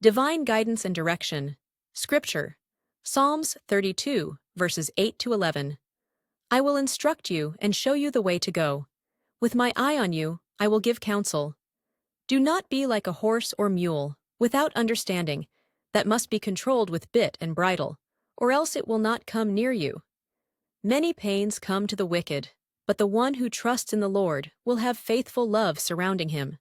Divine guidance and direction. Scripture. Psalms 32, verses 8 to 11. I will instruct you and show you the way to go. With my eye on you, I will give counsel. Do not be like a horse or mule, without understanding, that must be controlled with bit and bridle, or else it will not come near you. Many pains come to the wicked, but the one who trusts in the Lord will have faithful love surrounding him.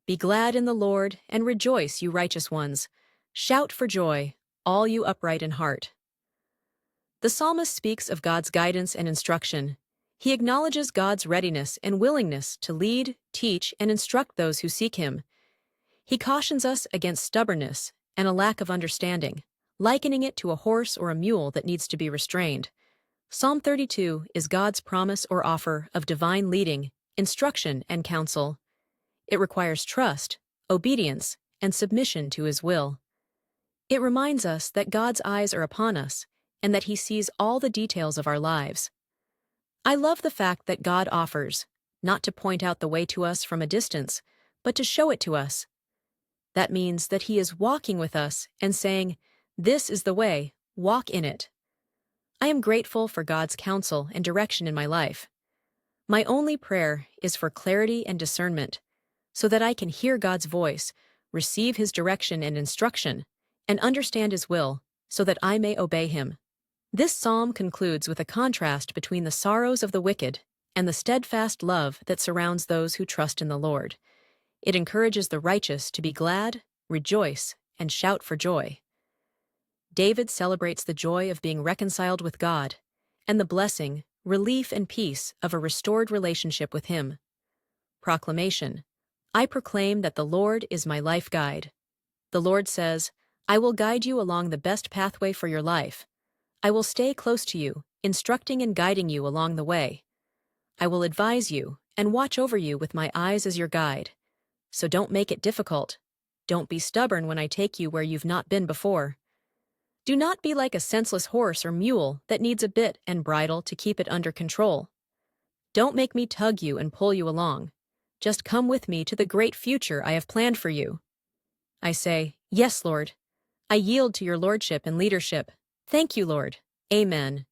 Be glad in the Lord and rejoice, you righteous ones. Shout for joy, all you upright in heart. The psalmist speaks of God's guidance and instruction. He acknowledges God's readiness and willingness to lead, teach, and instruct those who seek Him. He cautions us against stubbornness and a lack of understanding, likening it to a horse or a mule that needs to be restrained. Psalm 32 is God's promise or offer of divine leading, instruction, and counsel. It requires trust, obedience, and submission to His will. It reminds us that God's eyes are upon us and that He sees all the details of our lives. I love the fact that God offers, not to point out the way to us from a distance, but to show it to us. That means that He is walking with us and saying, "This is the way, walk in it." I am grateful for God's counsel and direction in my life. My only prayer is for clarity and discernment, so that I can hear God's voice, receive His direction and instruction, and understand His will, so that I may obey Him. This psalm concludes with a contrast between the sorrows of the wicked and the steadfast love that surrounds those who trust in the Lord. It encourages the righteous to be glad, rejoice, and shout for joy. David celebrates the joy of being reconciled with God and the blessing, relief, and peace of a restored relationship with Him. Proclamation. I proclaim that the Lord is my life guide. The Lord says, I will guide you along the best pathway for your life. I will stay close to you, instructing and guiding you along the way. I will advise you and watch over you with my eyes as your guide. So don't make it difficult. Don't be stubborn when I take you where you've not been before. Do not be like a senseless horse or mule that needs a bit and bridle to keep it under control. Don't make me tug you and pull you along. Just come with me to the great future I have planned for you. I say, yes, Lord. I yield to your lordship and leadership. Thank you, Lord. Amen.